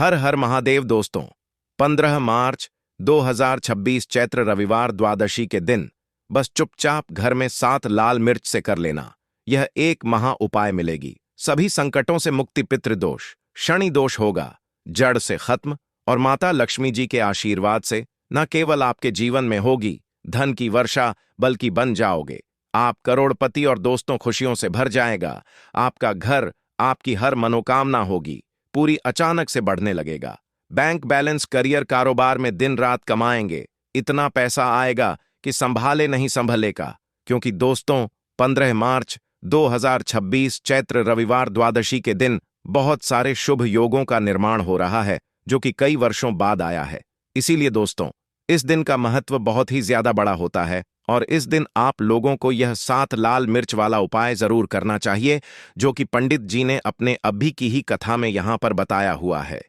हर हर महादेव दोस्तों। 15 मार्च 2026 चैत्र रविवार द्वादशी के दिन बस चुपचाप घर में 7 लाल मिर्च से कर लेना। यह एक महा उपाय मिलेगी। सभी संकटों से मुक्ति, पितृदोष, शनि दोष होगा जड़ से खत्म और माता लक्ष्मी जी के आशीर्वाद से न केवल आपके जीवन में होगी धन की वर्षा, बल्कि बन जाओगे आप करोड़पति और दोस्तों खुशियों से भर जाएगा। आपका घर, आपकी हर मनोकामना होगी पूरी अचानक से बढ़ने लगेगा। बैंक बैलेंस, करियर, कारोबार में दिन रात कमाएंगे। इतना पैसा आएगा कि संभाले नहीं संभलेगा। क्योंकि दोस्तों 15 मार्च 2026 चैत्र रविवार द्वादशी के दिन बहुत सारे शुभ योगों का निर्माण हो रहा है जो कि कई वर्षों बाद आया है। इसीलिए दोस्तों इस दिन का महत्व बहुत ही ज्यादा बड़ा होता है और इस दिन आप लोगों को यह 7 लाल मिर्च वाला उपाय जरूर करना चाहिए जो कि पंडित जी ने अपने अभी की ही कथा में यहां पर बताया हुआ है।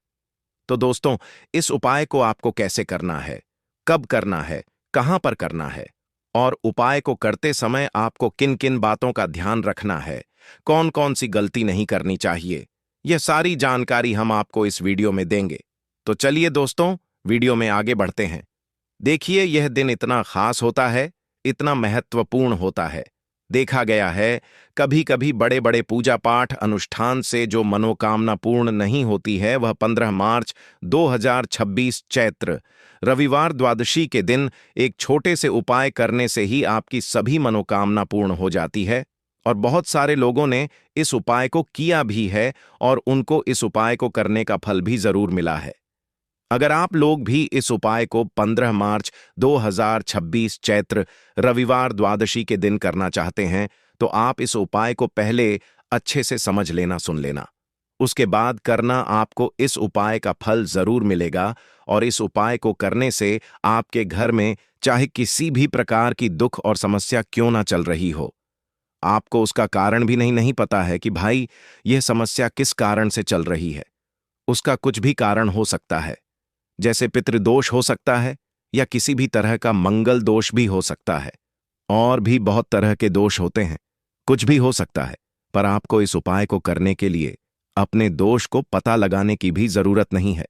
तो दोस्तों इस उपाय को आपको कैसे करना है, कब करना है, कहां पर करना है और उपाय को करते समय आपको किन किन बातों का ध्यान रखना है, कौन कौन सी गलती नहीं करनी चाहिए, यह सारी जानकारी हम आपको इस वीडियो में देंगे। तो चलिए दोस्तों वीडियो में आगे बढ़ते हैं। देखिए यह दिन इतना खास होता है, इतना महत्वपूर्ण होता है। देखा गया है कभी कभी बड़े बड़े पूजा पाठ अनुष्ठान से जो मनोकामना पूर्ण नहीं होती है वह 15 मार्च 2026 चैत्र रविवार द्वादशी के दिन एक छोटे से उपाय करने से ही आपकी सभी मनोकामना पूर्ण हो जाती है। और बहुत सारे लोगों ने इस उपाय को किया भी है और उनको इस उपाय को करने का फल भी जरूर मिला है। अगर आप लोग भी इस उपाय को 15 मार्च 2026 चैत्र रविवार द्वादशी के दिन करना चाहते हैं तो आप इस उपाय को पहले अच्छे से समझ लेना, सुन लेना। उसके बाद करना, आपको इस उपाय का फल जरूर मिलेगा और इस उपाय को करने से आपके घर में चाहे किसी भी प्रकार की दुख और समस्या क्यों ना चल रही हो, आपको उसका कारण भी नहीं पता है कि भाई यह समस्या किस कारण से चल रही है। उसका कुछ भी कारण हो सकता है, जैसे पितृदोष हो सकता है या किसी भी तरह का मंगल दोष भी हो सकता है और भी बहुत तरह के दोष होते हैं, कुछ भी हो सकता है। पर आपको इस उपाय को करने के लिए अपने दोष को पता लगाने की भी जरूरत नहीं है।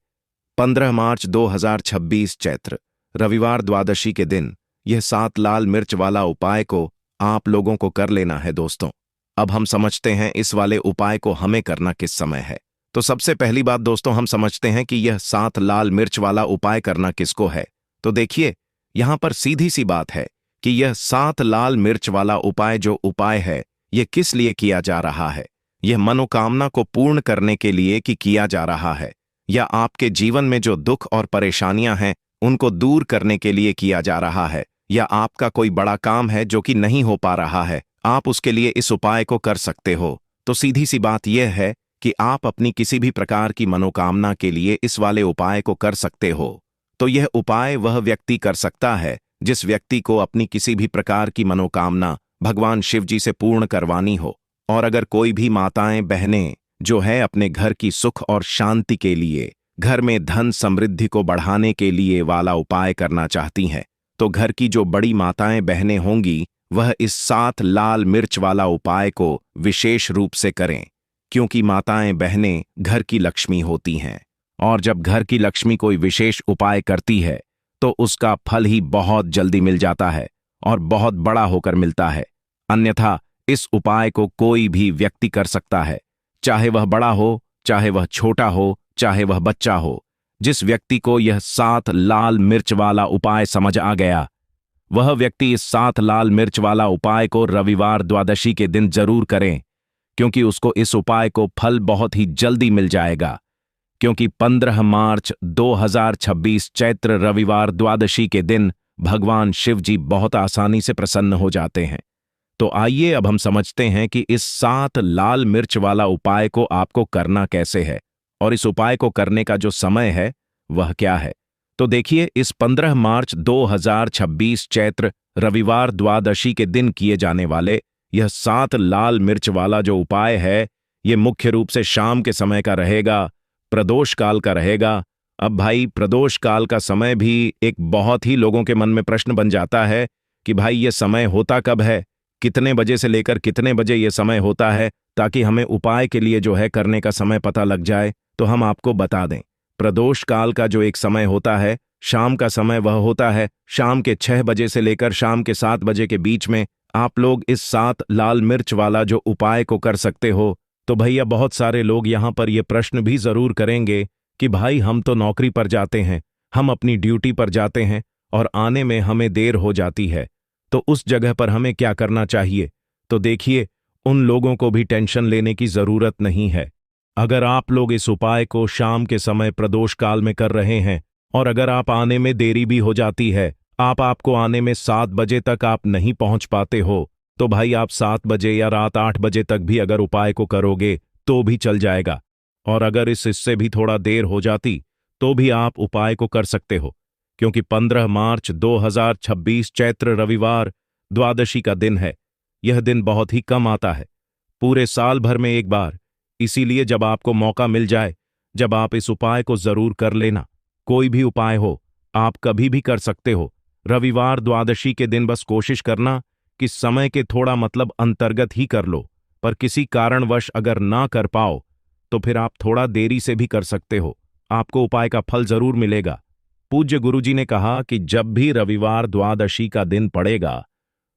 15 मार्च 2026 चैत्र रविवार द्वादशी के दिन यह 7 लाल मिर्च वाला उपाय को आप लोगों को कर लेना है। दोस्तों अब हम समझते हैं इस वाले उपाय को हमें करना किस समय है। तो सबसे पहली बात दोस्तों हम समझते हैं कि यह 7 लाल मिर्च वाला उपाय करना किसको है। तो देखिए यहां पर सीधी सी बात है कि यह 7 लाल मिर्च वाला उपाय जो उपाय है यह किस लिए किया जा रहा है। यह मनोकामना को पूर्ण करने के लिए कि किया जा रहा है या आपके जीवन में जो दुख और परेशानियां हैं उनको दूर करने के लिए किया जा रहा है, या आपका कोई बड़ा काम है जो कि नहीं हो पा रहा है, आप उसके लिए इस उपाय को कर सकते हो। तो सीधी सी बात यह है कि आप अपनी किसी भी प्रकार की मनोकामना के लिए इस वाले उपाय को कर सकते हो। तो यह उपाय वह व्यक्ति कर सकता है जिस व्यक्ति को अपनी किसी भी प्रकार की मनोकामना भगवान शिव जी से पूर्ण करवानी हो। और अगर कोई भी माताएं बहनें जो है अपने घर की सुख और शांति के लिए, घर में धन समृद्धि को बढ़ाने के लिए वाला उपाय करना चाहती हैं, तो घर की जो बड़ी माताएं बहनें होंगी वह इस 7 लाल मिर्च वाला उपाय को विशेष रूप से करें। क्योंकि माताएं बहनें घर की लक्ष्मी होती हैं और जब घर की लक्ष्मी कोई विशेष उपाय करती है तो उसका फल ही बहुत जल्दी मिल जाता है और बहुत बड़ा होकर मिलता है। अन्यथा इस उपाय को कोई भी व्यक्ति कर सकता है, चाहे वह बड़ा हो, चाहे वह छोटा हो, चाहे वह बच्चा हो। जिस व्यक्ति को यह 7 लाल मिर्च वाला उपाय समझ आ गया वह व्यक्ति इस 7 लाल मिर्च वाला उपाय को रविवार द्वादशी के दिन जरूर करें, क्योंकि उसको इस उपाय को फल बहुत ही जल्दी मिल जाएगा। क्योंकि 15 मार्च 2026 चैत्र रविवार द्वादशी के दिन भगवान शिव जी बहुत आसानी से प्रसन्न हो जाते हैं। तो आइए अब हम समझते हैं कि इस 7 लाल मिर्च वाला उपाय को आपको करना कैसे है और इस उपाय को करने का जो समय है वह क्या है। तो देखिए इस 15 मार्च 2026 चैत्र रविवार द्वादशी के दिन किए जाने वाले यह 7 लाल मिर्च वाला जो उपाय है यह मुख्य रूप से शाम के समय का रहेगा, प्रदोष काल का रहेगा। अब भाई प्रदोष काल का समय भी एक बहुत ही लोगों के मन में प्रश्न बन जाता है कि भाई यह समय होता कब है, कितने बजे से लेकर कितने बजे यह समय होता है, ताकि हमें उपाय के लिए जो है करने का समय पता लग जाए। तो हम आपको बता दें प्रदोष काल का जो एक समय होता है, शाम का समय, वह होता है शाम के 6 बजे से लेकर शाम के 7 बजे के बीच में। आप लोग इस 7 लाल मिर्च वाला जो उपाय को कर सकते हो। तो भैया बहुत सारे लोग यहाँ पर ये प्रश्न भी जरूर करेंगे कि भाई हम तो नौकरी पर जाते हैं, हम अपनी ड्यूटी पर जाते हैं और आने में हमें देर हो जाती है, तो उस जगह पर हमें क्या करना चाहिए। तो देखिए, उन लोगों को भी टेंशन लेने की जरूरत नहीं है। अगर आप लोग इस उपाय को शाम के समय प्रदोष काल में कर रहे हैं और अगर आप आने में देरी भी हो जाती है, आपको आने में 7 बजे तक आप नहीं पहुंच पाते हो, तो भाई आप 7 बजे या रात 8 बजे तक भी अगर उपाय को करोगे तो भी चल जाएगा। और अगर इससे भी थोड़ा देर हो जाती तो भी आप उपाय को कर सकते हो, क्योंकि 15 मार्च 2026 चैत्र रविवार द्वादशी का दिन है। यह दिन बहुत ही कम आता है, पूरे साल भर में एक बार। इसीलिए जब आपको मौका मिल जाए, जब आप इस उपाय को जरूर कर लेना। कोई भी उपाय हो, आप कभी भी कर सकते हो। रविवार द्वादशी के दिन बस कोशिश करना कि समय के थोड़ा अंतर्गत ही कर लो, पर किसी कारणवश अगर ना कर पाओ तो फिर आप थोड़ा देरी से भी कर सकते हो, आपको उपाय का फल जरूर मिलेगा। पूज्य गुरुजी ने कहा कि जब भी रविवार द्वादशी का दिन पड़ेगा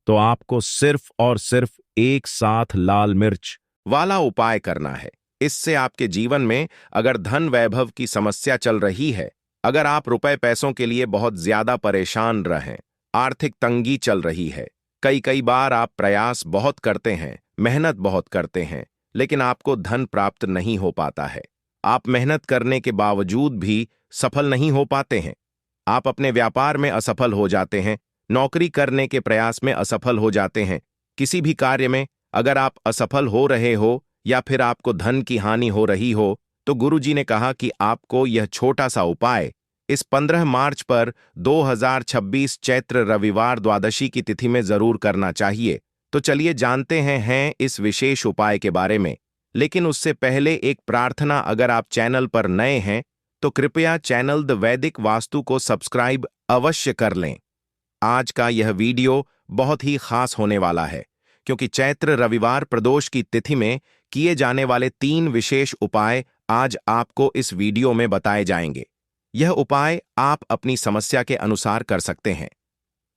तो आपको सिर्फ और सिर्फ एक साथ लाल मिर्च वाला उपाय करना है। इससे आपके जीवन में अगर धन वैभव की समस्या चल रही है, अगर आप रुपए पैसों के लिए बहुत ज्यादा परेशान रहें, आर्थिक तंगी चल रही है, कई बार आप प्रयास बहुत करते हैं, मेहनत बहुत करते हैं, लेकिन आपको धन प्राप्त नहीं हो पाता है। आप मेहनत करने के बावजूद भी सफल नहीं हो पाते हैं। आप अपने व्यापार में असफल हो जाते हैं, नौकरी करने के प्रयास में असफल हो जाते हैं। किसी भी कार्य में अगर आप असफल हो रहे हो या फिर आपको धन की हानि हो रही हो, तो गुरुजी ने कहा कि आपको यह छोटा सा उपाय इस 15 मार्च पर 2026 चैत्र रविवार द्वादशी की तिथि में जरूर करना चाहिए। तो चलिए जानते हैं इस विशेष उपाय के बारे में। लेकिन उससे पहले एक प्रार्थना, अगर आप चैनल पर नए हैं तो कृपया चैनल द वैदिक वास्तु को सब्सक्राइब अवश्य कर लें। आज का यह वीडियो बहुत ही खास होने वाला है, क्योंकि चैत्र रविवार प्रदोष की तिथि में किए जाने वाले 3 विशेष उपाय आज आपको इस वीडियो में बताए जाएंगे। यह उपाय आप अपनी समस्या के अनुसार कर सकते हैं।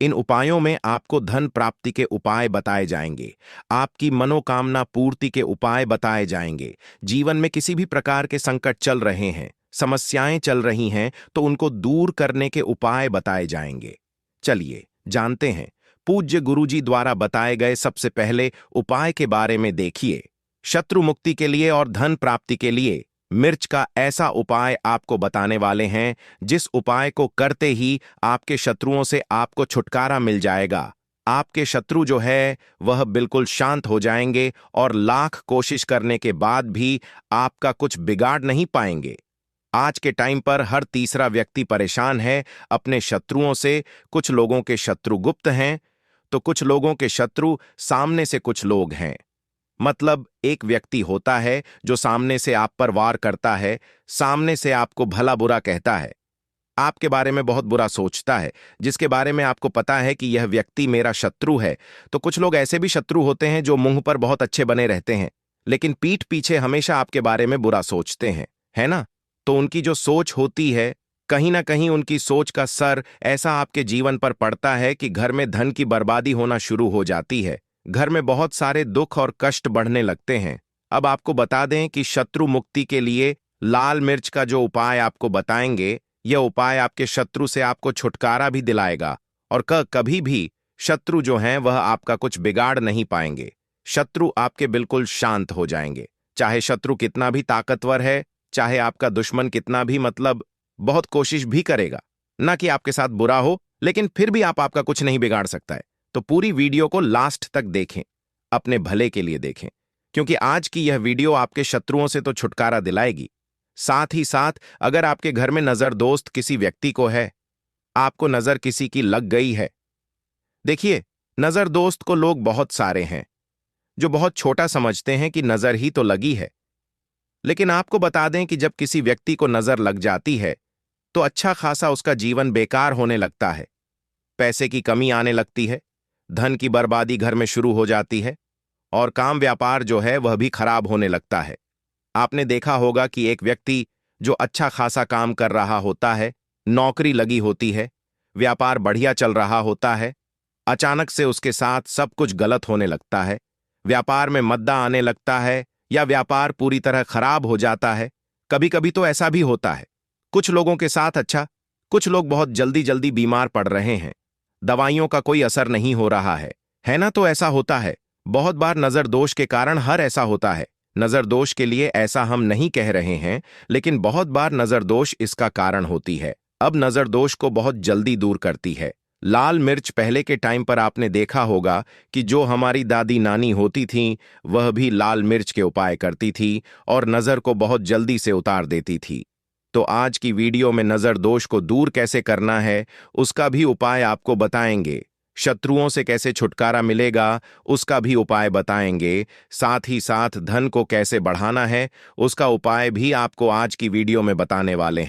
इन उपायों में आपको धन प्राप्ति के उपाय बताए जाएंगे, आपकी मनोकामना पूर्ति के उपाय बताए जाएंगे। जीवन में किसी भी प्रकार के संकट चल रहे हैं, समस्याएं चल रही हैं, तो उनको दूर करने के उपाय बताए जाएंगे। चलिए जानते हैं पूज्य गुरुजी द्वारा बताए गए सबसे पहले उपाय के बारे में। देखिए, शत्रु मुक्ति के लिए और धन प्राप्ति के लिए मिर्च का ऐसा उपाय आपको बताने वाले हैं, जिस उपाय को करते ही आपके शत्रुओं से आपको छुटकारा मिल जाएगा। आपके शत्रु जो है वह बिल्कुल शांत हो जाएंगे और लाख कोशिश करने के बाद भी आपका कुछ बिगाड़ नहीं पाएंगे। आज के टाइम पर हर तीसरा व्यक्ति परेशान है अपने शत्रुओं से। कुछ लोगों के शत्रु गुप्त हैं, तो कुछ लोगों के शत्रु सामने से कुछ लोग हैं। मतलब एक व्यक्ति होता है जो सामने से आप पर वार करता है, सामने से आपको भला बुरा कहता है, आपके बारे में बहुत बुरा सोचता है, जिसके बारे में आपको पता है कि यह व्यक्ति मेरा शत्रु है। तो कुछ लोग ऐसे भी शत्रु होते हैं जो मुंह पर बहुत अच्छे बने रहते हैं, लेकिन पीठ पीछे हमेशा आपके बारे में बुरा सोचते हैं, है ना। तो उनकी जो सोच होती है, कहीं ना कहीं उनकी सोच का असर ऐसा आपके जीवन पर पड़ता है कि घर में धन की बर्बादी होना शुरू हो जाती है, घर में बहुत सारे दुख और कष्ट बढ़ने लगते हैं। अब आपको बता दें कि शत्रु मुक्ति के लिए लाल मिर्च का जो उपाय आपको बताएंगे, यह उपाय आपके शत्रु से आपको छुटकारा भी दिलाएगा और कभी भी शत्रु जो हैं वह आपका कुछ बिगाड़ नहीं पाएंगे। शत्रु आपके बिल्कुल शांत हो जाएंगे। चाहे शत्रु कितना भी ताकतवर है, चाहे आपका दुश्मन कितना भी बहुत कोशिश भी करेगा ना कि आपके साथ बुरा हो, लेकिन फिर भी आपका कुछ नहीं बिगाड़ सकता है। तो पूरी वीडियो को लास्ट तक देखें, अपने भले के लिए देखें, क्योंकि आज की यह वीडियो आपके शत्रुओं से तो छुटकारा दिलाएगी, साथ ही साथ अगर आपके घर में नजर दोस्त किसी व्यक्ति को है, आपको नजर किसी की लग गई है। देखिए, नजर दोस्त को लोग बहुत सारे हैं जो बहुत छोटा समझते हैं कि नजर ही तो लगी है, लेकिन आपको बता दें कि जब किसी व्यक्ति को नजर लग जाती है तो अच्छा खासा उसका जीवन बेकार होने लगता है, पैसे की कमी आने लगती है, धन की बर्बादी घर में शुरू हो जाती है और काम व्यापार जो है वह भी खराब होने लगता है। आपने देखा होगा कि एक व्यक्ति जो अच्छा खासा काम कर रहा होता है, नौकरी लगी होती है, व्यापार बढ़िया चल रहा होता है, अचानक से उसके साथ सब कुछ गलत होने लगता है, व्यापार में मद्दा आने लगता है या व्यापार पूरी तरह खराब हो जाता है। कभी कभी तो ऐसा भी होता है कुछ लोगों के साथ, अच्छा, कुछ लोग बहुत जल्दी जल्दी बीमार पड़ रहे हैं, दवाइयों का कोई असर नहीं हो रहा है ना? तो ऐसा होता है। बहुत बार नजर दोष के कारण हर ऐसा होता है। नजर दोष के लिए ऐसा हम नहीं कह रहे हैं, लेकिन बहुत बार नजर दोष इसका कारण होती है। अब नजर दोष को बहुत जल्दी दूर करती है लाल मिर्च। पहले के टाइम पर आपने देखा होगा कि जो हमारी दादी नानी होती थीं, वह भी लाल मिर्च के उपाय करती थी और नजर को बहुत जल्दी से उतार देती थी। तो आज की वीडियो में नजर दोष को दूर कैसे करना है उसका भी उपाय आपको बताएंगे, शत्रुओं से कैसे छुटकारा मिलेगा उसका भी उपाय बताएंगे, साथ ही साथ धन को कैसे बढ़ाना है उसका उपाय भी आपको आज की वीडियो में बताने वाले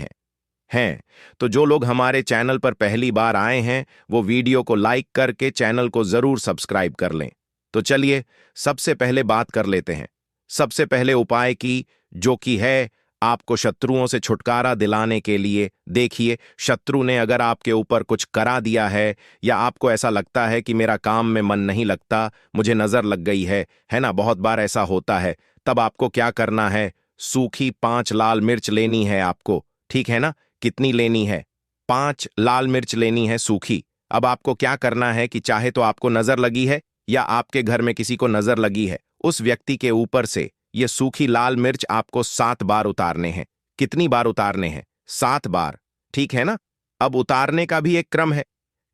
हैं। तो जो लोग हमारे चैनल पर पहली बार आए हैं वो वीडियो को लाइक करके चैनल को जरूर सब्सक्राइब कर लें। तो चलिए सबसे पहले बात कर लेते हैं सबसे पहले उपाय की, जो कि है आपको शत्रुओं से छुटकारा दिलाने के लिए। देखिए, शत्रु ने अगर आपके ऊपर कुछ करा दिया है या आपको ऐसा लगता है कि मेरा काम में मन नहीं लगता, मुझे नजर लग गई है ना? बहुत बार ऐसा होता है। तब आपको क्या करना है, सूखी 5 लाल मिर्च लेनी है आपको, ठीक है ना? कितनी लेनी है? 5 लाल मिर्च लेनी है सूखी। अब आपको क्या करना है कि चाहे तो आपको नजर लगी है या आपके घर में किसी को नजर लगी है, उस व्यक्ति के ऊपर से ये सूखी लाल मिर्च आपको 7 बार उतारने हैं। कितनी बार उतारने हैं? 7 बार, ठीक है ना? अब उतारने का भी एक क्रम है।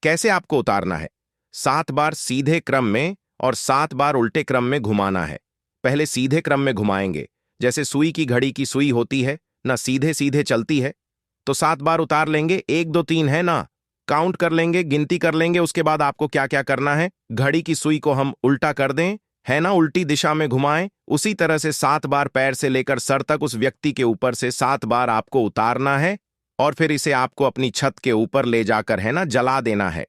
कैसे आपको उतारना है? 7 बार सीधे क्रम में और 7 बार उल्टे क्रम में घुमाना है। पहले सीधे क्रम में घुमाएंगे, जैसे सुई की घड़ी की सुई होती है ना, सीधे सीधे चलती है। तो 7 बार उतार लेंगे, 1 2 3 है ना, काउंट कर लेंगे, गिनती कर लेंगे। उसके बाद आपको क्या क्या करना है, घड़ी की सुई को हम उल्टा कर दें, है ना, उल्टी दिशा में घुमाएं। उसी तरह से 7 बार पैर से लेकर सर तक उस व्यक्ति के ऊपर से 7 बार आपको उतारना है और फिर इसे आपको अपनी छत के ऊपर ले जाकर, है ना, जला देना है।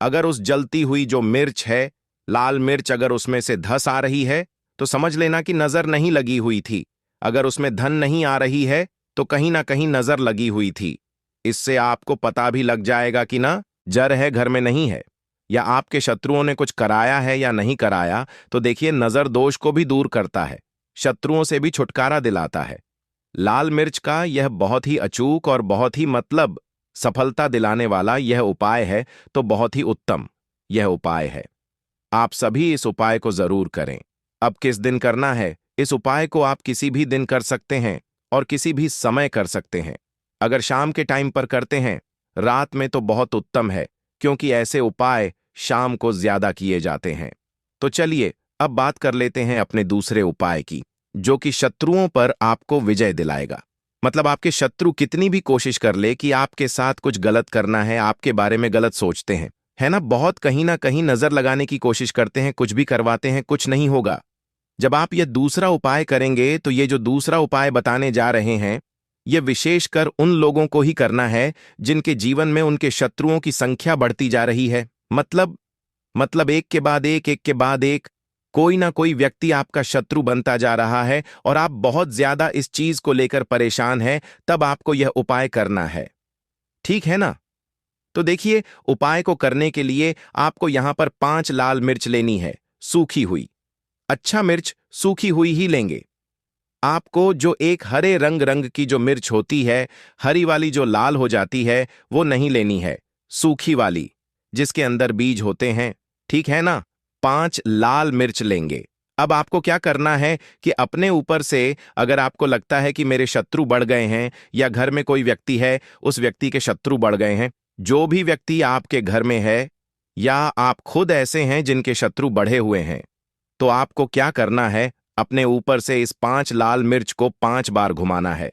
अगर उस जलती हुई जो मिर्च है, लाल मिर्च, अगर उसमें से धस आ रही है तो समझ लेना कि नजर नहीं लगी हुई थी। अगर उसमें धन नहीं आ रही है तो कहीं ना कहीं नजर लगी हुई थी। इससे आपको पता भी लग जाएगा कि ना, जर है घर में नहीं है, या आपके शत्रुओं ने कुछ कराया है या नहीं कराया। तो देखिए, नजर दोष को भी दूर करता है, शत्रुओं से भी छुटकारा दिलाता है। लाल मिर्च का यह बहुत ही अचूक और बहुत ही सफलता दिलाने वाला यह उपाय है। तो बहुत ही उत्तम यह उपाय है, आप सभी इस उपाय को जरूर करें। अब किस दिन करना है? इस उपाय को आप किसी भी दिन कर सकते हैं और किसी भी समय कर सकते हैं। अगर शाम के टाइम पर करते हैं, रात में, तो बहुत उत्तम है, क्योंकि ऐसे उपाय शाम को ज्यादा किए जाते हैं। तो चलिए अब बात कर लेते हैं अपने दूसरे उपाय की, जो कि शत्रुओं पर आपको विजय दिलाएगा। मतलब आपके शत्रु कितनी भी कोशिश कर ले कि आपके साथ कुछ गलत करना है, आपके बारे में गलत सोचते हैं, है ना, बहुत कहीं ना कहीं नजर लगाने की कोशिश करते हैं, कुछ भी करवाते हैं, कुछ नहीं होगा। जब आप यह दूसरा उपाय करेंगे तो ये जो दूसरा उपाय बताने जा रहे हैं, यह विशेषकर उन लोगों को ही करना है जिनके जीवन में उनके शत्रुओं की संख्या बढ़ती जा रही है। मतलब एक के बाद एक कोई ना कोई व्यक्ति आपका शत्रु बनता जा रहा है और आप बहुत ज्यादा इस चीज को लेकर परेशान हैं। तब आपको यह उपाय करना है, ठीक है ना? तो देखिए, उपाय को करने के लिए आपको यहां पर 5 लाल मिर्च लेनी है, सूखी हुई। अच्छा मिर्च सूखी हुई ही लेंगे। आपको जो एक हरे रंग की जो मिर्च होती है, हरी वाली जो लाल हो जाती है, वो नहीं लेनी है, सूखी वाली जिसके अंदर बीज होते हैं, ठीक है ना? 5 लाल मिर्च लेंगे। अब आपको क्या करना है कि अपने ऊपर से, अगर आपको लगता है कि मेरे शत्रु बढ़ गए हैं या घर में कोई व्यक्ति है, उस व्यक्ति के शत्रु बढ़ गए हैं, जो भी व्यक्ति आपके घर में है या आप खुद ऐसे हैं जिनके शत्रु बढ़े हुए हैं, तो आपको क्या करना है, अपने ऊपर से इस 5 लाल मिर्च को 5 बार घुमाना है,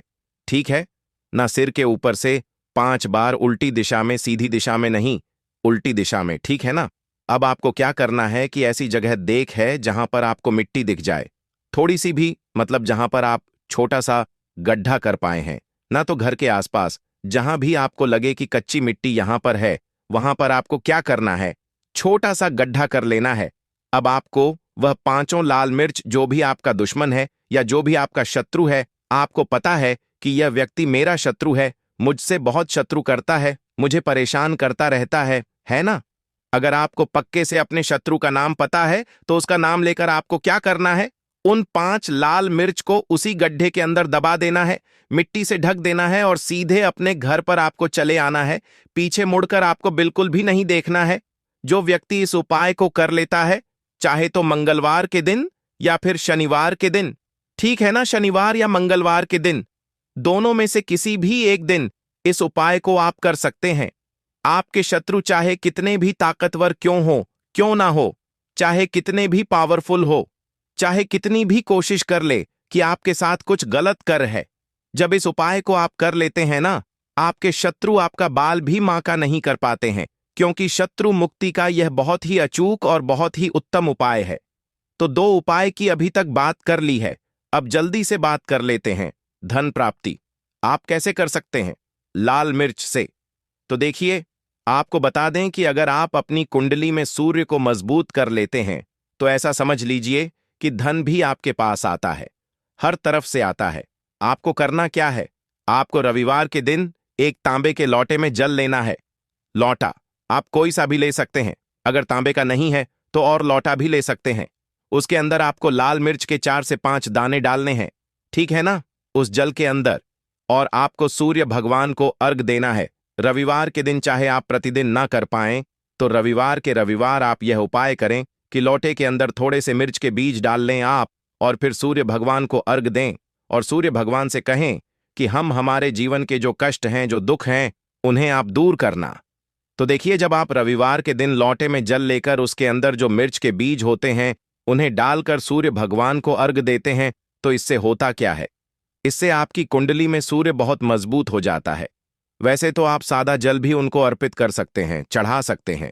ठीक है ना? सिर के ऊपर से 5 बार, उल्टी दिशा में, सीधी दिशा में नहीं, उल्टी दिशा में, ठीक है ना? अब आपको क्या करना है कि ऐसी जगह देख है जहां पर आपको मिट्टी दिख जाए, थोड़ी सी भी, मतलब जहां पर आप छोटा सा गड्ढा कर पाए हैं ना, तो घर के आसपास जहां भी आपको लगे कि कच्ची मिट्टी यहां पर है, वहां पर आपको क्या करना है, छोटा सा गड्ढा कर लेना है। अब आपको वह 5 लाल मिर्च, जो भी आपका दुश्मन है या जो भी आपका शत्रु है, आपको पता है कि यह व्यक्ति मेरा शत्रु है, मुझसे बहुत शत्रु करता है, मुझे परेशान करता रहता है ना? अगर आपको पक्के से अपने शत्रु का नाम पता है तो उसका नाम लेकर आपको क्या करना है? उन 5 लाल मिर्च को उसी गड्ढे के अंदर दबा देना है, मिट्टी से ढक देना है और सीधे अपने घर पर आपको चले आना है। पीछे मुड़कर आपको बिल्कुल भी नहीं देखना है। जो व्यक्ति इस उपाय को कर लेता है, चाहे तो मंगलवार के दिन या फिर शनिवार के दिन, ठीक है ना, शनिवार या मंगलवार के दिन, दोनों में से किसी भी एक दिन इस उपाय को आप कर सकते हैं। आपके शत्रु चाहे कितने भी ताकतवर क्यों ना हो, चाहे कितने भी पावरफुल हो, चाहे कितनी भी कोशिश कर ले कि आपके साथ कुछ गलत कर है, जब इस उपाय को आप कर लेते हैं ना, आपके शत्रु आपका बाल भी माका नहीं कर पाते हैं, क्योंकि शत्रु मुक्ति का यह बहुत ही अचूक और बहुत ही उत्तम उपाय है। तो 2 उपाय की अभी तक बात कर ली है, अब जल्दी से बात कर लेते हैं धन प्राप्ति। आप कैसे कर सकते हैं? लाल मिर्च से। तो देखिए, आपको बता दें कि अगर आप अपनी कुंडली में सूर्य को मजबूत कर लेते हैं तो ऐसा समझ लीजिए कि धन भी आपके पास आता है, हर तरफ से आता है। आपको करना क्या है? आपको रविवार के दिन एक तांबे के लोटे में जल लेना है। लोटा आप कोई सा भी ले सकते हैं, अगर तांबे का नहीं है तो और लोटा भी ले सकते हैं। उसके अंदर आपको लाल मिर्च के 4 से 5 दाने डालने हैं, ठीक है ना, उस जल के अंदर। और आपको सूर्य भगवान को अर्घ देना है। रविवार के दिन चाहे आप प्रतिदिन ना कर पाएं तो रविवार के रविवार आप यह उपाय करें कि लोटे के अंदर थोड़े से मिर्च के बीज डाल लें आप, और फिर सूर्य भगवान को अर्घ दें और सूर्य भगवान से कहें कि हम हमारे जीवन के जो कष्ट हैं, जो दुख हैं, उन्हें आप दूर करना। तो देखिए, जब आप रविवार के दिन लोटे में जल लेकर उसके अंदर जो मिर्च के बीज होते हैं उन्हें डालकर सूर्य भगवान को अर्घ देते हैं, तो इससे होता क्या है? इससे आपकी कुंडली में सूर्य बहुत मजबूत हो जाता है। वैसे तो आप सादा जल भी उनको अर्पित कर सकते हैं, चढ़ा सकते हैं,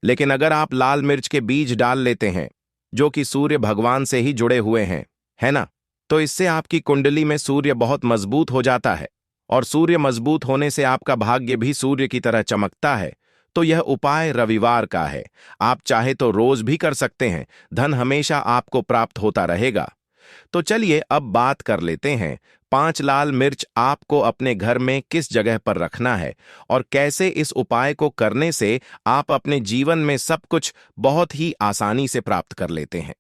लेकिन अगर आप लाल मिर्च के बीज डाल लेते हैं जो कि सूर्य भगवान से ही जुड़े हुए हैं, है ना, तो इससे आपकी कुंडली में सूर्य बहुत मजबूत हो जाता है और सूर्य मजबूत होने से आपका भाग्य भी सूर्य की तरह चमकता है। तो यह उपाय रविवार का है। आप चाहे तो रोज भी कर सकते हैं, धन हमेशा आपको प्राप्त होता रहेगा। तो चलिए अब बात कर लेते हैं 5 लाल मिर्च आपको अपने घर में किस जगह पर रखना है और कैसे इस उपाय को करने से आप अपने जीवन में सब कुछ बहुत ही आसानी से प्राप्त कर लेते हैं।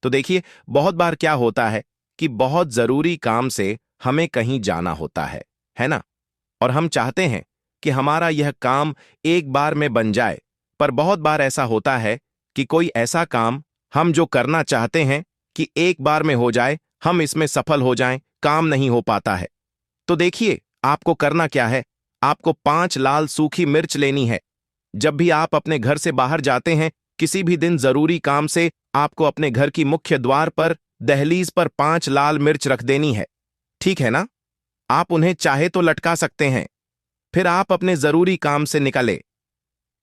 तो देखिए, बहुत बार क्या होता है कि बहुत जरूरी काम से हमें कहीं जाना होता है ना, और हम चाहते हैं कि हमारा यह काम एक बार में बन जाए, पर बहुत बार ऐसा होता है कि कोई ऐसा काम हम जो करना चाहते हैं कि एक बार में हो जाए, हम इसमें सफल हो जाएं, काम नहीं हो पाता है। तो देखिए, आपको करना क्या है? आपको 5 लाल सूखी मिर्च लेनी है। जब भी आप अपने घर से बाहर जाते हैं, किसी भी दिन जरूरी काम से, आपको अपने घर की मुख्य द्वार पर दहलीज पर 5 लाल मिर्च रख देनी है, ठीक है ना? आप उन्हें चाहे तो लटका सकते हैं। फिर आप अपने जरूरी काम से निकले।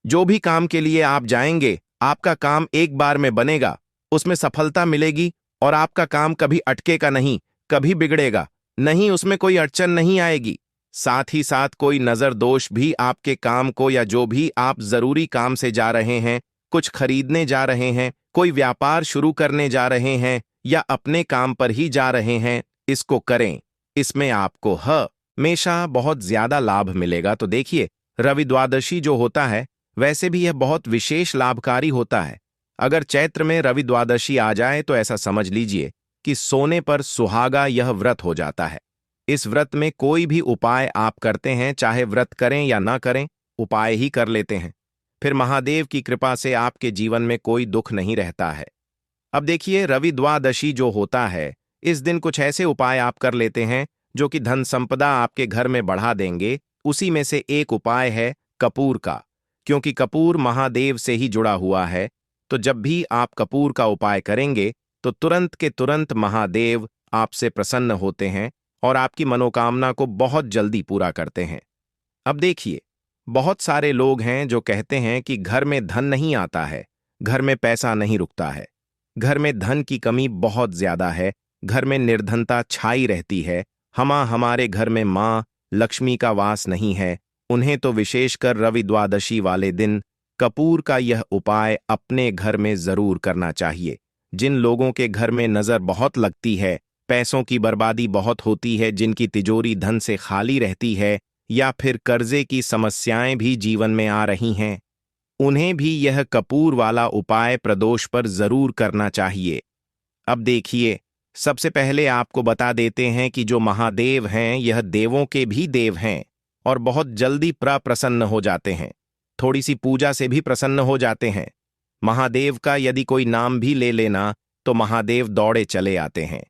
जो भी काम के लिए आप जाएंगे, आपका काम एक बार में बनेगा, उसमें सफलता मिलेगी और आपका काम कभी अटकेगा नहीं, कभी बिगड़ेगा नहीं, उसमें कोई अड़चन नहीं आएगी। साथ ही साथ कोई नजर दोष भी आपके काम को, या जो भी आप जरूरी काम से जा रहे हैं, कुछ खरीदने जा रहे हैं, कोई व्यापार शुरू करने जा रहे हैं या अपने काम पर ही जा रहे हैं, इसको करें। इसमें आपको हमेशा बहुत ज्यादा लाभ मिलेगा। तो देखिए, रवि द्वादशी जो होता है, वैसे भी यह बहुत विशेष लाभकारी होता है। अगर चैत्र में रवि द्वादशी आ जाए तो ऐसा समझ लीजिए कि सोने पर सुहागा यह व्रत हो जाता है। इस व्रत में कोई भी उपाय आप करते हैं, चाहे व्रत करें या ना करें, उपाय ही कर लेते हैं, फिर महादेव की कृपा से आपके जीवन में कोई दुख नहीं रहता है। अब देखिए, रवि द्वादशी जो होता है, इस दिन कुछ ऐसे उपाय आप कर लेते हैं जो कि धन संपदा आपके घर में बढ़ा देंगे। उसी में से एक उपाय है कपूर का, क्योंकि कपूर महादेव से ही जुड़ा हुआ है। तो जब भी आप कपूर का उपाय करेंगे तो तुरंत के तुरंत महादेव आपसे प्रसन्न होते हैं और आपकी मनोकामना को बहुत जल्दी पूरा करते हैं। अब देखिए, बहुत सारे लोग हैं जो कहते हैं कि घर में धन नहीं आता है, घर में पैसा नहीं रुकता है, घर में धन की कमी बहुत ज्यादा है, घर में निर्धनता छाई रहती है, हमारे घर में माँ लक्ष्मी का वास नहीं है। उन्हें तो विशेषकर रवि द्वादशी वाले दिन कपूर का यह उपाय अपने घर में जरूर करना चाहिए। जिन लोगों के घर में नजर बहुत लगती है, पैसों की बर्बादी बहुत होती है, जिनकी तिजोरी धन से खाली रहती है, या फिर कर्जे की समस्याएं भी जीवन में आ रही हैं, उन्हें भी यह कपूर वाला उपाय प्रदोष पर जरूर करना चाहिए। अब देखिए, सबसे पहले आपको बता देते हैं कि जो महादेव हैं यह देवों के भी देव हैं और बहुत जल्दी प्रसन्न हो जाते हैं। थोड़ी सी पूजा से भी प्रसन्न हो जाते हैं। महादेव का यदि कोई नाम भी ले लेना तो महादेव दौड़े चले आते हैं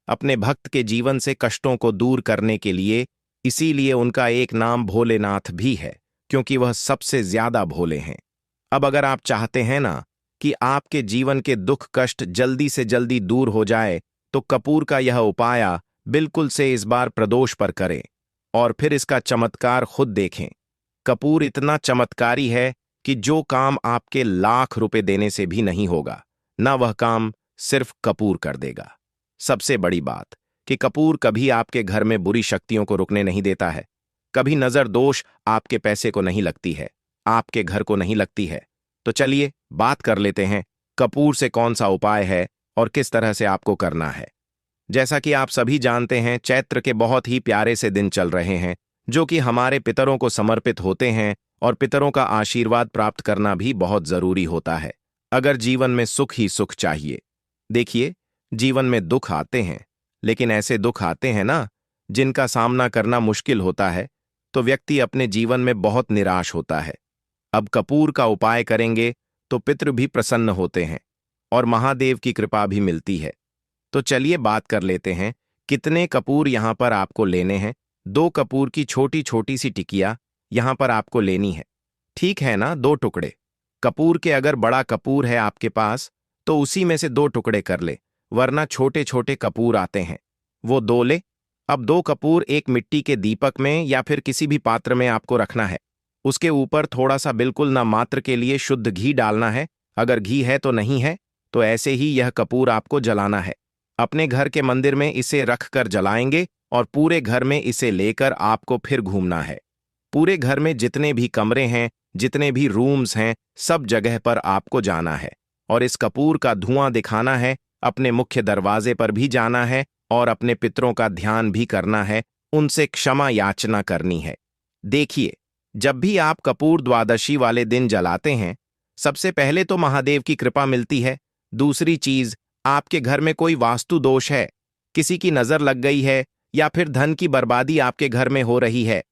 अपने भक्त के जीवन से कष्टों को दूर करने के लिए। इसीलिए उनका एक नाम भोलेनाथ भी है, क्योंकि वह सबसे ज्यादा भोले हैं। अब अगर आप चाहते हैं ना कि आपके जीवन के दुख कष्ट जल्दी से जल्दी दूर हो जाए, तो कपूर का यह उपाय बिल्कुल से इस बार प्रदोष पर करें और फिर इसका चमत्कार खुद देखें। कपूर इतना चमत्कारी है कि जो काम आपके लाख रुपए देने से भी नहीं होगा, ना वह काम सिर्फ कपूर कर देगा। सबसे बड़ी बात कि कपूर कभी आपके घर में बुरी शक्तियों को रुकने नहीं देता है। कभी नजर दोष आपके पैसे को नहीं लगती है, आपके घर को नहीं लगती है। तो चलिए बात कर लेते हैं कपूर से कौन सा उपाय है और किस तरह से आपको करना है। जैसा कि आप सभी जानते हैं, चैत्र के बहुत ही प्यारे से दिन चल रहे हैं, जो कि हमारे पितरों को समर्पित होते हैं, और पितरों का आशीर्वाद प्राप्त करना भी बहुत जरूरी होता है अगर जीवन में सुख ही सुख चाहिए। देखिए, जीवन में दुख आते हैं, लेकिन ऐसे दुख आते हैं ना जिनका सामना करना मुश्किल होता है, तो व्यक्ति अपने जीवन में बहुत निराश होता है। अब कपूर का उपाय करेंगे तो पितृ भी प्रसन्न होते हैं और महादेव की कृपा भी मिलती है। तो चलिए बात कर लेते हैं कितने कपूर यहां पर आपको लेने हैं। 2 कपूर की छोटी छोटी सी टिकिया यहां पर आपको लेनी है, ठीक है ना। 2 टुकड़े कपूर के, अगर बड़ा कपूर है आपके पास तो उसी में से 2 टुकड़े कर ले, वरना छोटे छोटे कपूर आते हैं, वो 2 ले। अब 2 कपूर एक मिट्टी के दीपक में या फिर किसी भी पात्र में आपको रखना है। उसके ऊपर थोड़ा सा बिल्कुल ना मात्र के लिए शुद्ध घी डालना है। अगर घी है तो नहीं है तो ऐसे ही यह कपूर आपको जलाना है। अपने घर के मंदिर में इसे रखकर जलाएंगे और पूरे घर में इसे लेकर आपको फिर घूमना है। पूरे घर में जितने भी कमरे हैं, जितने भी रूम्स हैं, सब जगह पर आपको जाना है और इस कपूर का धुआं दिखाना है। अपने मुख्य दरवाजे पर भी जाना है और अपने पितरों का ध्यान भी करना है, उनसे क्षमा याचना करनी है। देखिए, जब भी आप कपूर द्वादशी वाले दिन जलाते हैं, सबसे पहले तो महादेव की कृपा मिलती है। दूसरी चीज, आपके घर में कोई वास्तु दोष है, किसी की नजर लग गई है या फिर धन की बर्बादी आपके घर में हो रही है,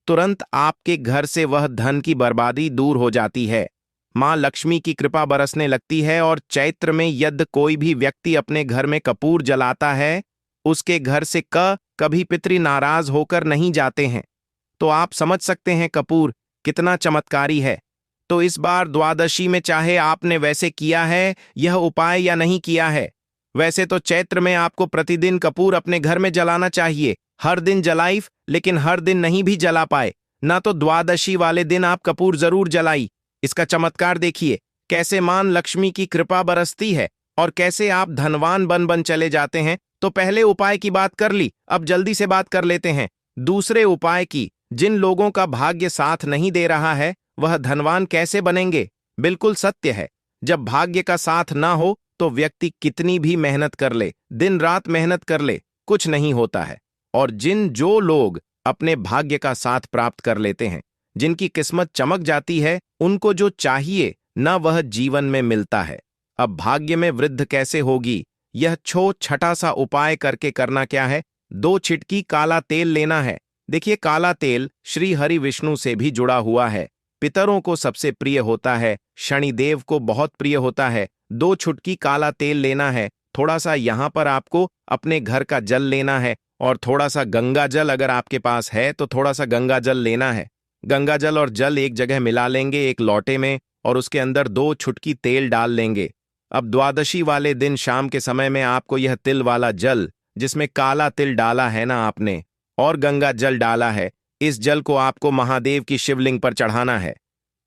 तुरंत आपके घर से वह धन की बर्बादी दूर हो जाती है। मां लक्ष्मी की कृपा बरसने लगती है और चैत्र में यदि कोई भी व्यक्ति अपने घर में कपूर जलाता है, उसके घर से कभी पितृ नाराज होकर नहीं जाते हैं। तो आप समझ सकते हैं कपूर कितना चमत्कारी है। तो इस बार द्वादशी में चाहे आपने वैसे किया है यह उपाय या नहीं किया है, वैसे तो चैत्र में आपको प्रतिदिन कपूर अपने घर में जलाना चाहिए। हर दिन जलाइफ, लेकिन हर दिन नहीं भी जला पाए ना तो द्वादशी वाले दिन आप कपूर जरूर जलाई। इसका चमत्कार देखिए, कैसे मान लक्ष्मी की कृपा बरसती है और कैसे आप धनवान बन बन चले जाते हैं। तो पहले उपाय की बात कर ली, अब जल्दी से बात कर लेते हैं दूसरे उपाय की। जिन लोगों का भाग्य साथ नहीं दे रहा है वह धनवान कैसे बनेंगे? बिल्कुल सत्य है, जब भाग्य का साथ ना हो तो व्यक्ति कितनी भी मेहनत कर ले, दिन रात मेहनत कर ले, कुछ नहीं होता है। और जो लोग अपने भाग्य का साथ प्राप्त कर लेते हैं, जिनकी किस्मत चमक जाती है, उनको जो चाहिए न वह जीवन में मिलता है। अब भाग्य में वृद्धि कैसे होगी? यह छोटा सा उपाय करके करना क्या है, 2 छिटकी काला तेल लेना है। देखिए, काला तेल श्री हरि विष्णु से भी जुड़ा हुआ है, पितरों को सबसे प्रिय होता है, शनिदेव को बहुत प्रिय होता है। 2 छुटकी काला तेल लेना है। थोड़ा सा यहां पर आपको अपने घर का जल लेना है और थोड़ा सा गंगा जल, अगर आपके पास है तो थोड़ा सा गंगा जल लेना है। गंगा जल और जल एक जगह मिला लेंगे एक लोटे में और उसके अंदर 2 छुटकी तेल डाल लेंगे। अब द्वादशी वाले दिन शाम के समय में आपको यह तिल वाला जल, जिसमें काला तिल डाला है ना आपने और गंगा जल डाला है, इस जल को आपको महादेव की शिवलिंग पर चढ़ाना है।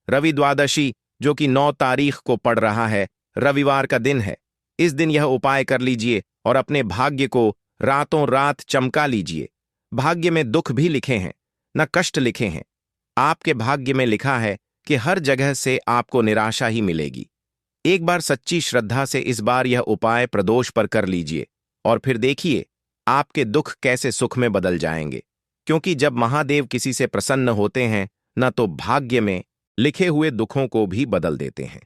रवि द्वादशी, जो कि 9 तारीख को पड़ रहा है, रविवार का दिन है। इस दिन यह उपाय कर लीजिए और अपने भाग्य को रातों रात चमका लीजिए। भाग्य में दुख भी लिखे हैं, न कष्ट लिखे हैं। आपके भाग्य में लिखा है कि हर जगह से आपको निराशा ही मिलेगी। एक बार सच्ची श्रद्धा से इस बार यह उपाय प्रदोष पर कर लीजिए और फिर देखिए आपके दुख कैसे सुख में बदल जाएंगे। क्योंकि जब महादेव किसी से प्रसन्न होते हैं, न तो भाग्य में लिखे हुए दुखों को भी बदल देते हैं।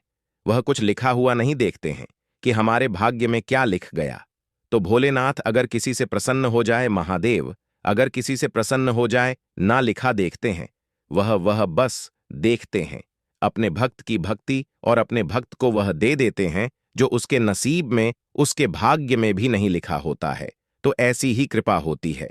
वह कुछ लिखा हुआ नहीं देखते हैं कि हमारे भाग्य में क्या लिख गया। तो भोलेनाथ अगर किसी से प्रसन्न हो जाए, महादेव अगर किसी से प्रसन्न हो जाए, ना लिखा देखते हैं, वह बस देखते हैं। अपने भक्त की भक्ति और अपने भक्त को वह दे देते हैं जो उसके नसीब में, उसके भाग्य में भी नहीं लिखा होता है। तो ऐसी ही कृपा होती है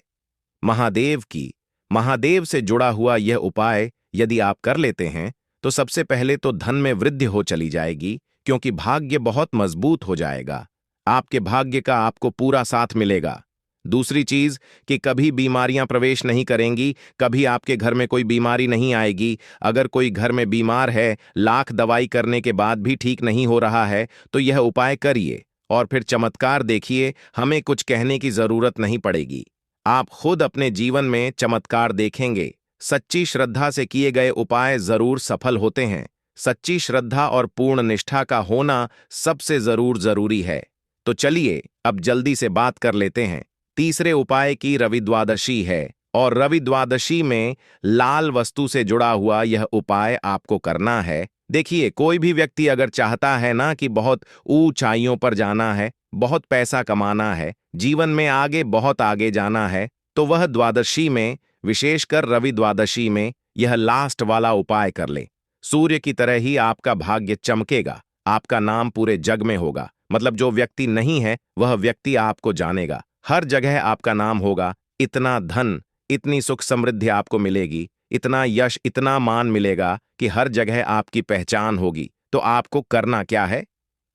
महादेव की। महादेव से जुड़ा हुआ यह उपाय यदि आप कर लेते हैं तो सबसे पहले तो धन में वृद्धि हो चली जाएगी, क्योंकि भाग्य बहुत मजबूत हो जाएगा। आपके भाग्य का आपको पूरा साथ मिलेगा। दूसरी चीज कि कभी बीमारियां प्रवेश नहीं करेंगी, कभी आपके घर में कोई बीमारी नहीं आएगी। अगर कोई घर में बीमार है, लाख दवाई करने के बाद भी ठीक नहीं हो रहा है, तो यह उपाय करिए और फिर चमत्कार देखिए। हमें कुछ कहने की जरूरत नहीं पड़ेगी, आप खुद अपने जीवन में चमत्कार देखेंगे। सच्ची श्रद्धा से किए गए उपाय जरूर सफल होते हैं। सच्ची श्रद्धा और पूर्ण निष्ठा का होना सबसे जरूरी है। तो चलिए अब जल्दी से बात कर लेते हैं। तीसरे उपाय की रवि द्वादशी है, और रवि द्वादशी में लाल वस्तु से जुड़ा हुआ यह उपाय आपको करना है। देखिए, कोई भी व्यक्ति अगर चाहता है ना कि बहुत ऊंचाइयों पर जाना है, बहुत पैसा कमाना है, जीवन में आगे बहुत आगे जाना है, तो वह द्वादशी में, विशेषकर रवि द्वादशी में, यह लास्ट वाला उपाय कर ले। सूर्य की तरह ही आपका भाग्य चमकेगा, आपका नाम पूरे जग में होगा। मतलब जो व्यक्ति नहीं है वह व्यक्ति आपको जानेगा, हर जगह आपका नाम होगा। इतना धन, इतनी सुख समृद्धि आपको मिलेगी, इतना यश, इतना मान मिलेगा कि हर जगह आपकी पहचान होगी। तो आपको करना क्या है?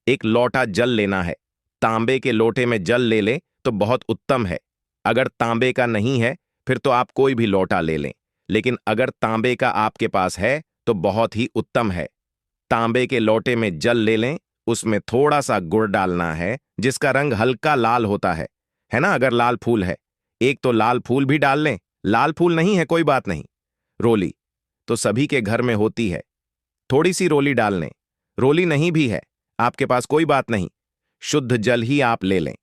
एक लोटा जल लेना है। तांबे के लोटे में जल ले लें तो बहुत उत्तम है। अगर तांबे का नहीं है फिर तो आप कोई भी लोटा ले लें, लेकिन अगर तांबे का आपके पास है तो बहुत ही उत्तम है। तांबे के लोटे में जल ले लें, उसमें थोड़ा सा गुड़ डालना है जिसका रंग हल्का लाल होता है ना। अगर लाल फूल है, एक तो लाल फूल भी डाल लें। लाल फूल नहीं है कोई बात नहीं, रोली तो सभी के घर में होती है, थोड़ी सी रोली डाल लें। रोली नहीं भी है आपके पास कोई बात नहीं, शुद्ध जल ही आप ले लें।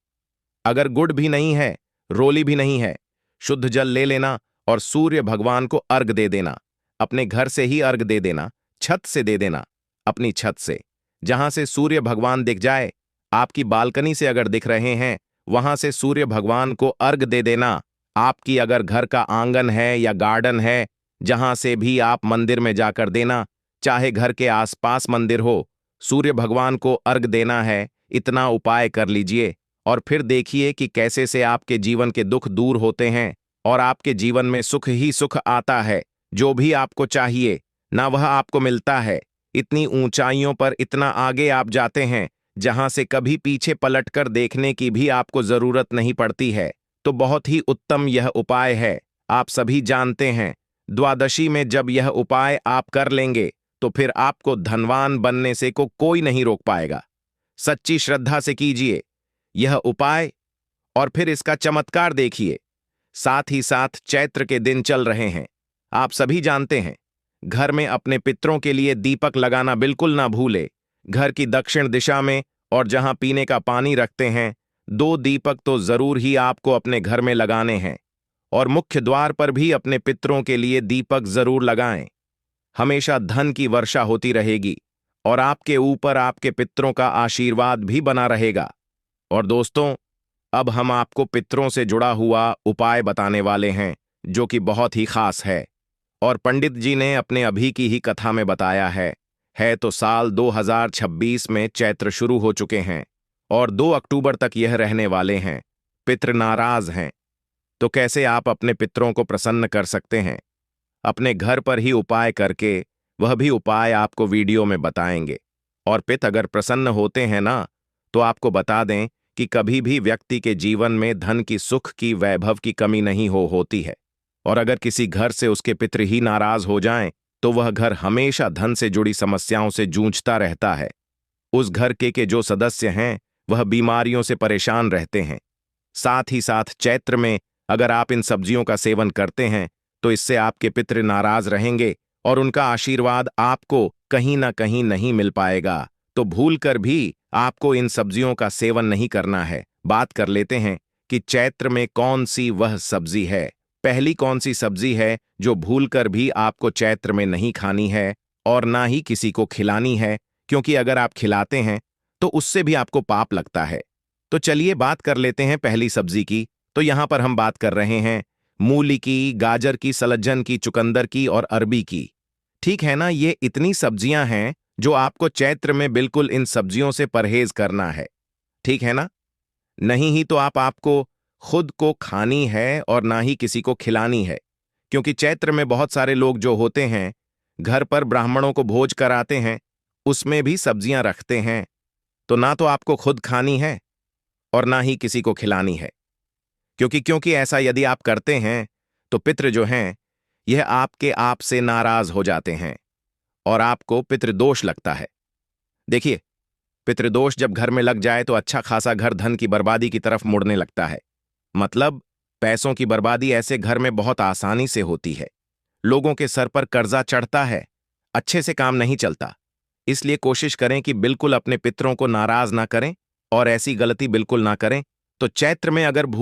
अगर गुड़ भी नहीं है, रोली भी नहीं है, शुद्ध जल ले लेना और सूर्य भगवान को अर्घ दे देना। अपने घर से ही अर्घ दे देना, छत से दे देना, अपनी छत से, जहां से सूर्य भगवान दिख जाए। आपकी बालकनी से अगर दिख रहे हैं, वहां से सूर्य भगवान को अर्घ दे देना। आपकी अगर घर का आंगन है या गार्डन है, जहां से भी आप मंदिर में जाकर देना, चाहे घर के आसपास मंदिर हो, सूर्य भगवान को अर्घ देना है। इतना उपाय कर लीजिए और फिर देखिए कि कैसे से आपके जीवन के दुख दूर होते हैं और आपके जीवन में सुख ही सुख आता है। जो भी आपको चाहिए ना वह आपको मिलता है। इतनी ऊंचाइयों पर इतना आगे आप जाते हैं जहां से कभी पीछे पलटकर देखने की भी आपको जरूरत नहीं पड़ती है। तो बहुत ही उत्तम यह उपाय है, आप सभी जानते हैं। द्वादशी में जब यह उपाय आप कर लेंगे तो फिर आपको धनवान बनने से को कोई नहीं रोक पाएगा। सच्ची श्रद्धा से कीजिए यह उपाय और फिर इसका चमत्कार देखिए। साथ ही साथ चैत्र के दिन चल रहे हैं, आप सभी जानते हैं। घर में अपने पितरों के लिए दीपक लगाना बिल्कुल ना भूले। घर की दक्षिण दिशा में और जहां पीने का पानी रखते हैं, 2 दीपक तो जरूर ही आपको अपने घर में लगाने हैं। और मुख्य द्वार पर भी अपने पितरों के लिए दीपक जरूर लगाएं। हमेशा धन की वर्षा होती रहेगी और आपके ऊपर आपके पितरों का आशीर्वाद भी बना रहेगा। और दोस्तों, अब हम आपको पितरों से जुड़ा हुआ उपाय बताने वाले हैं जो कि बहुत ही खास है और पंडित जी ने अपने अभी की ही कथा में बताया है तो साल 2026 में चैत्र शुरू हो चुके हैं और 2 अक्टूबर तक यह रहने वाले हैं। पितृ नाराज हैं, तो कैसे आप अपने पितरों को प्रसन्न कर सकते हैं? अपने घर पर ही उपाय करके, वह भी उपाय आपको वीडियो में बताएंगे। और पित अगर प्रसन्न होते हैं ना, तो आपको बता दें कि कभी भी व्यक्ति के जीवन में धन की, सुख की, वैभव की कमी नहीं होती है। और अगर किसी घर से उसके पितृ ही नाराज हो जाएं, तो वह घर हमेशा धन से जुड़ी समस्याओं से जूझता रहता है। उस घर के जो सदस्य हैं वह बीमारियों से परेशान रहते हैं। साथ ही साथ चैत्र में अगर आप इन सब्जियों का सेवन करते हैं तो इससे आपके पितृ नाराज रहेंगे और उनका आशीर्वाद आपको कहीं ना कहीं नहीं मिल पाएगा। तो भूलकर भी आपको इन सब्जियों का सेवन नहीं करना है। बात कर लेते हैं कि चैत्र में कौन सी वह सब्जी है। पहली कौन सी सब्जी है जो भूलकर भी आपको चैत्र में नहीं खानी है और ना ही किसी को खिलानी है, क्योंकि अगर आप खिलाते हैं तो उससे भी आपको पाप लगता है। तो चलिए बात कर लेते हैं पहली सब्जी की। तो यहां पर हम बात कर रहे हैं मूली की, गाजर की, सलज्जन की, चुकंदर की और अरबी की। ठीक है ना, ये इतनी सब्जियां हैं जो आपको चैत्र में बिल्कुल इन सब्जियों से परहेज करना है। ठीक है ना? नहीं ही तो आपको खुद को खानी है और ना ही किसी को खिलानी है, क्योंकि चैत्र में बहुत सारे लोग जो होते हैं घर पर ब्राह्मणों को भोज कराते हैं, उसमें भी सब्जियां रखते हैं। तो ना तो आपको खुद खानी है और ना ही किसी को खिलानी है, क्योंकि ऐसा यदि आप करते हैं तो पितृ जो हैं यह आपके आप से नाराज हो जाते हैं और आपको पितृदोष लगता है। देखिए, पितृदोष जब घर में लग जाए तो अच्छा खासा घर धन की बर्बादी की तरफ मुड़ने लगता है। मतलब पैसों की बर्बादी ऐसे घर में बहुत आसानी से होती है। लोगों के सर पर कर्जा चढ़ता है, अच्छे से काम नहीं चलता। इसलिए कोशिश करें कि बिल्कुल अपने पितरों को नाराज ना करें और ऐसी गलती बिल्कुल ना करें। तो चैत्र में अगर भूल